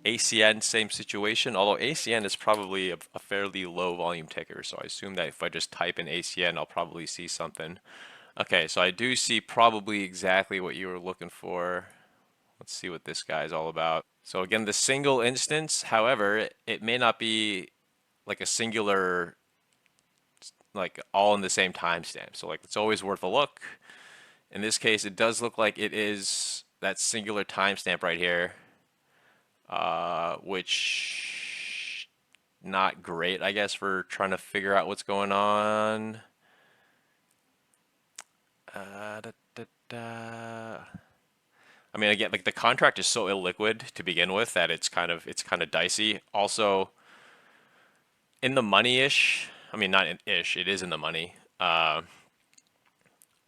ACN, same situation, although ACN is probably a fairly low volume ticker, so I assume that if I just type in ACN, I'll probably see something. Okay, so I do see probably exactly what you were looking for. Let's see what this guy is all about. So again, the single instance, however, it may not be like a singular, like all in the same timestamp. So like it's always worth a look. In this case, it does look like it is that singular timestamp right here, which not great, I guess, for trying to figure out what's going on. Da, da, da. I mean, again, like the contract is so illiquid to begin with that it's kind of dicey. Also, in the money-ish. I mean, not in ish. It is in the money.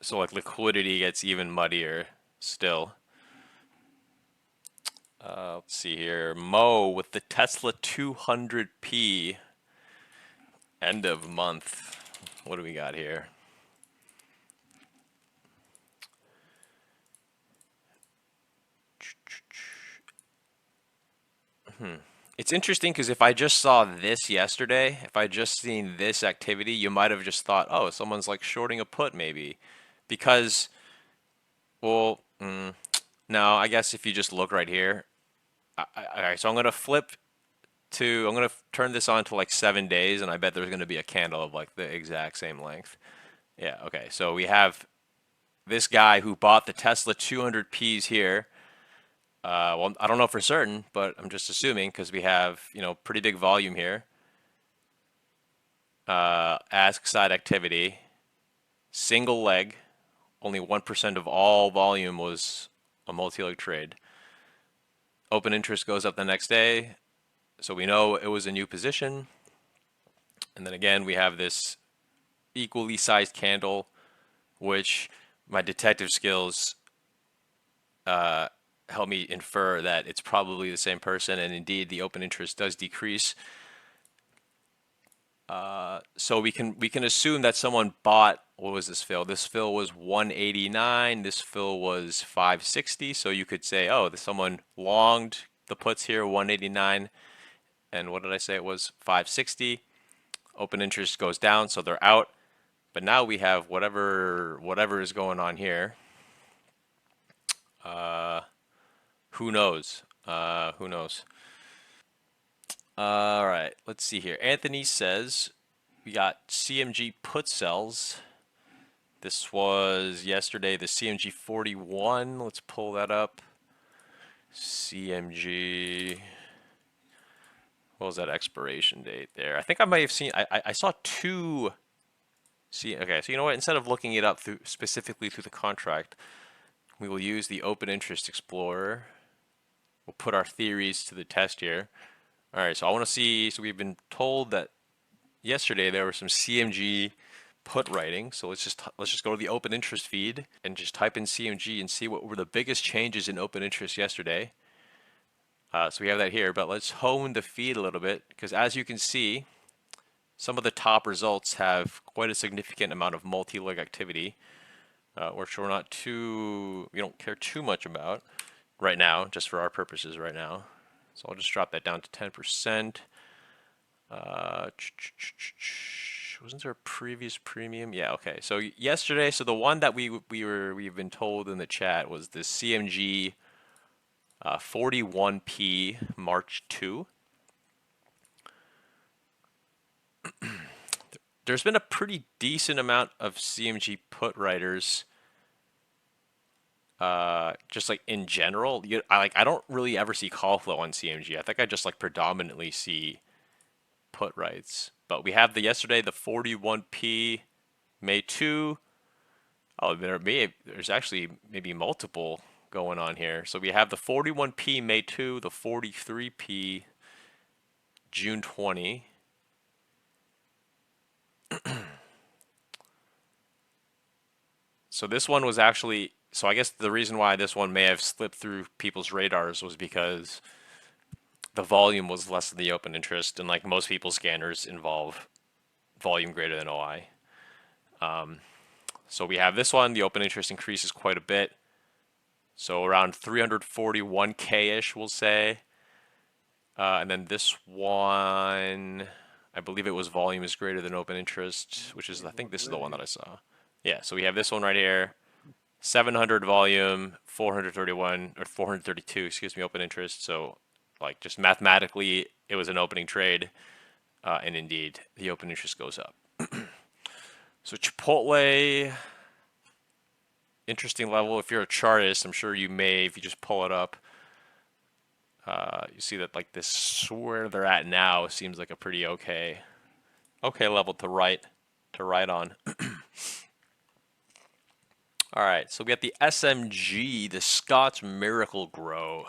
So like liquidity gets even muddier still. Let's see here. Mo with the Tesla 200p end of month. What do we got here? It's interesting because if I just saw this yesterday, if I just seen this activity, you might have just thought, oh, someone's like shorting a put maybe. Because, well, no, I guess if you just look right here. All right, so I'm gonna turn this on to like 7 days, and I bet there's gonna be a candle of like the exact same length. Yeah, okay, so we have this guy who bought the Tesla 200Ps here. Well, I don't know for certain, but I'm just assuming because we have, pretty big volume here. Ask side activity, single leg, only 1% of all volume was a multi-leg trade. Open interest goes up the next day, so we know it was a new position. And then again, we have this equally sized candle, which my detective skills help me infer that it's probably the same person, and indeed the open interest does decrease. So we can assume that someone bought. What was this fill? This fill was 189. This fill was 560. So you could say, oh, someone longed the puts here 189, and what did I say? It was 560. Open interest goes down, so they're out. But now we have whatever is going on here. Who knows? Who knows? All right, let's see here. Anthony says we got CMG put sells. This was yesterday, the CMG 41. Let's pull that up. CMG. What was that expiration date there? I think I might have seen. I saw two. See, okay, so you know what? Instead of looking it up specifically through the contract, we will use the Open Interest Explorer. We'll put our theories to the test here. All right, so I want to see. So we've been told that yesterday there was some CMG put writing. So let's just go to the open interest feed and just type in CMG and see what were the biggest changes in open interest yesterday. So we have that here, but let's hone the feed a little bit because as you can see, some of the top results have quite a significant amount of multi-leg activity, which we don't care too much about right now, just for our purposes right now. So I'll just drop that down to 10%. Wasn't there a previous premium? Yeah, okay. So yesterday, so the one that we've been told in the chat was the CMG 41P March 2. There's been a pretty decent amount of CMG put writers. Just like in general, I don't really ever see call flow on CMG. I think I just like predominantly see put writes. But we have yesterday the 41P May 2. Oh, there's actually maybe multiple going on here. So we have the 41P May 2, the 43P June 20. So this one was actually, so I guess the reason why this one may have slipped through people's radars was because the volume was less than the open interest, and like most people's scanners involve volume greater than OI. So we have this one, the open interest increases quite a bit. So around 341K-ish, we'll say. And then this one, I believe it was volume is greater than open interest, which is, I think this is the one that I saw. Yeah, so we have this one right here, 700 volume, 431 or 432, excuse me, open interest. So like just mathematically, it was an opening trade, and indeed the open interest goes up. So Chipotle, interesting level. If you're a chartist, I'm sure you may, if you just pull it up, you see that like this where they're at now seems like a pretty okay level to write on. All right, so we got the SMG, the Scott's Miracle Grow.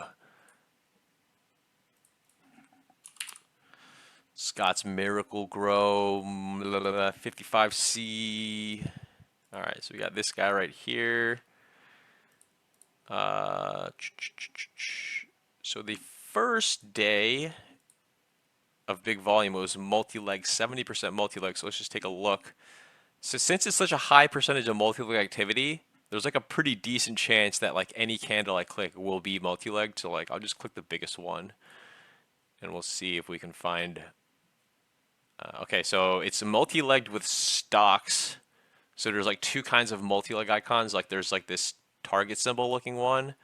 Scott's Miracle Grow, 55C. All right, so we got this guy right here. So the first day of big volume was multi-leg, 70% multi-leg. So let's just take a look. So since it's such a high percentage of multi-leg activity, there's like a pretty decent chance that like any candle I click will be multi-legged. So like I'll just click the biggest one and we'll see if we can find. Okay, so it's multi-legged with stocks. So there's like two kinds of multi-leg icons. Like there's like this target symbol looking one.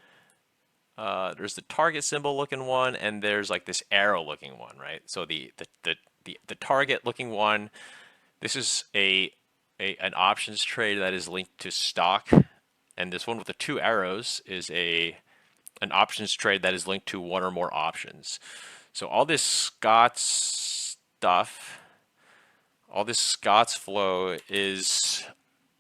There's the target symbol looking one, and there's like this arrow looking one, right? So the target looking one, this is an options trade that is linked to stock, and this one with the two arrows is an options trade that is linked to one or more options. So all this Scott's stuff, all this Scott's flow is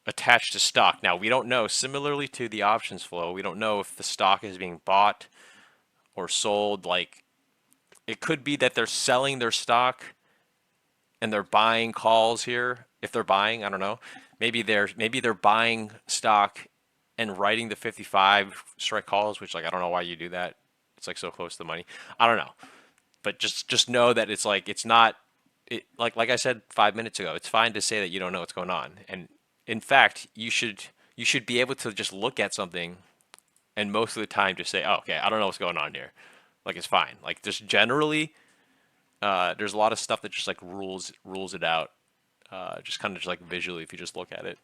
attached to stock. Now, we don't know, similarly to the options flow, we don't know if the stock is being bought or sold. Like, it could be that they're selling their stock and they're buying calls here. If they're buying, I don't know. Maybe they're buying stock and writing the 55 strike calls, which like I don't know why you do that. It's like so close to the money. I don't know. But just know that it's like it's not like I said 5 minutes ago, it's fine to say that you don't know what's going on. And in fact, you should be able to just look at something and most of the time just say, oh, okay, I don't know what's going on here. Like it's fine. Like just generally, there's a lot of stuff that just like rules it out. Just kind of just like visually if you just look at it.